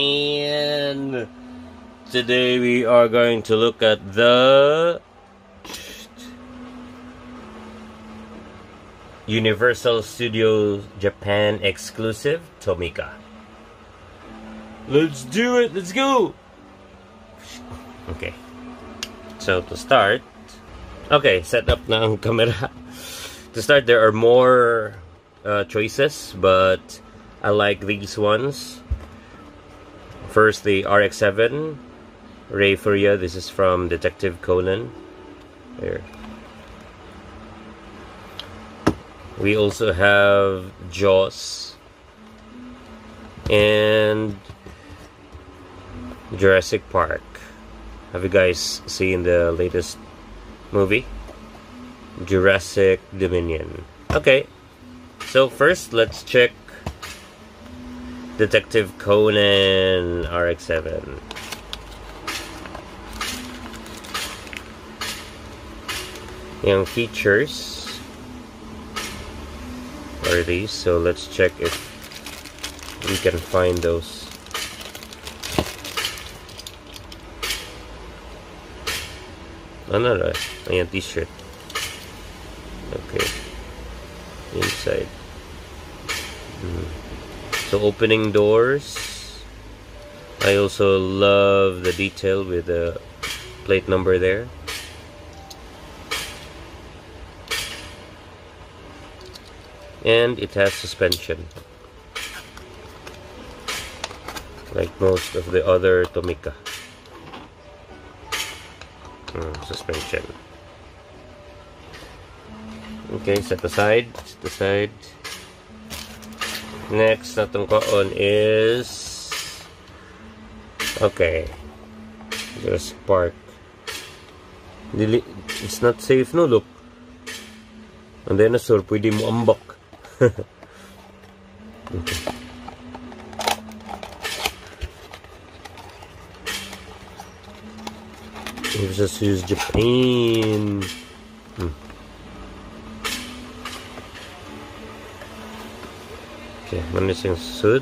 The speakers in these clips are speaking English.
Japan. Today we are going to look at the Universal Studios Japan exclusive TOMICA. Let's do it. Let's go. Okay. So to start, okay, set up na ang camera. To start, there are more choices, but I like these ones. First, the RX-7 Ray Furia. This is from Detective Conan. There. We also have Jaws and Jurassic Park. Have you guys seen the latest movie? Jurassic Dominion. Okay, so first let's check Detective Conan RX-7. Yung features are these, so let's check if we can find those. Ano na? Ayan, t-shirt. Okay. Inside. So opening doors. I also love the detail with the plate number there. And it has suspension, like most of the other TOMICA. Suspension. Okay, set aside. Set aside. Next natong kaon is okay. Jurassic Park. It's not safe, no? Look. Ang dinosaur, pwede mo ambak. Okay. Let's use Japan. Okay, manis yung suit.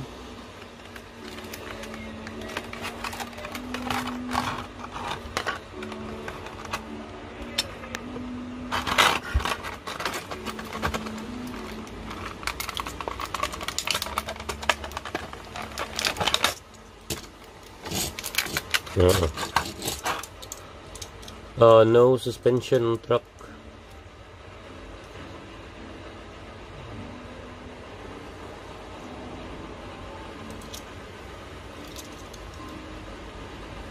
No suspension on truck.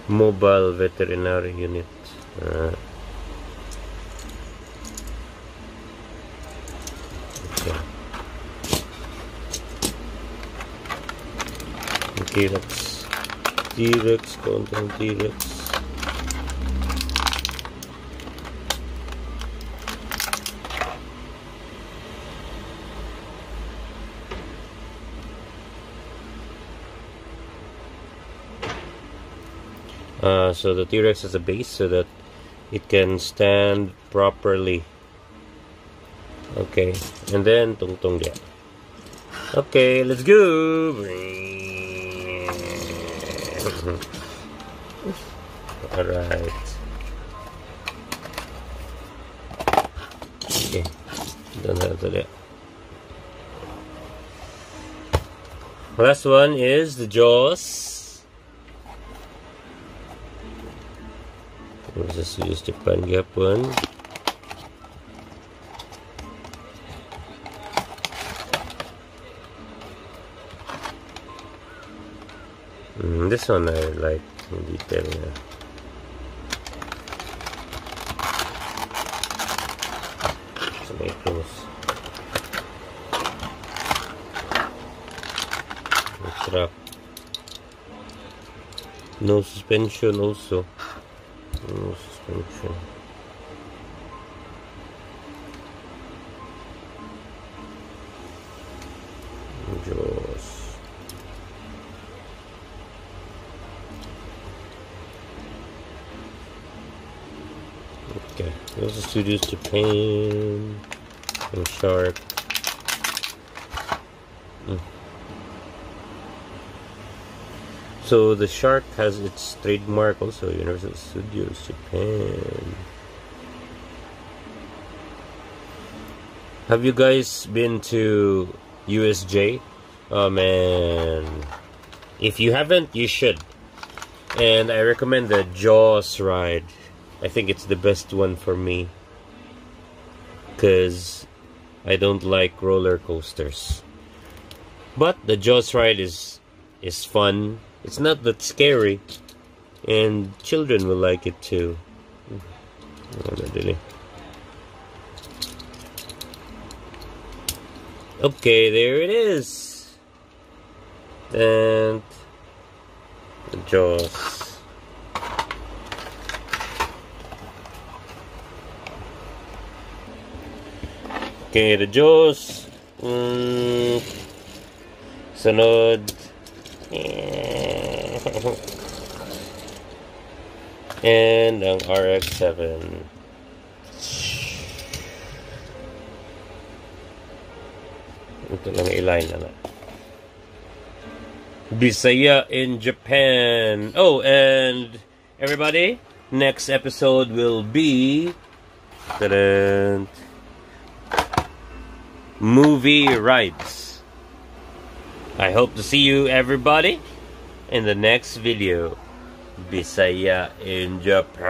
Mobile veterinary unit. Okay. T-Rex, content T-Rex. So the T-Rex has a base so that it can stand properly. Okay, and then tungtong dia. Okay, let's go. Alright. Okay, done that today. Last one is the Jaws. Let's just use Japan gap one. This one I like in detail. Yeah. So make close. Strap. No suspension also. No suspension. Jaws. Okay, those are Studios Japan and Shark. So the shark has its trademark also, Universal Studios Japan. Have you guys been to USJ? Oh man. If you haven't, you should. And I recommend the Jaws ride. I think it's the best one for me, because I don't like roller coasters. But the Jaws ride is fun. It's not that scary, and children will like it too. Okay, there it is. And the Jaws. Okay, the Jaws. Sunod. And ang RX-7. Ito lang i-line na. Bisaya in Japan. Oh, and everybody, next episode will be movie rides. I hope to see you everybody in the next video. Bisaya in Japan.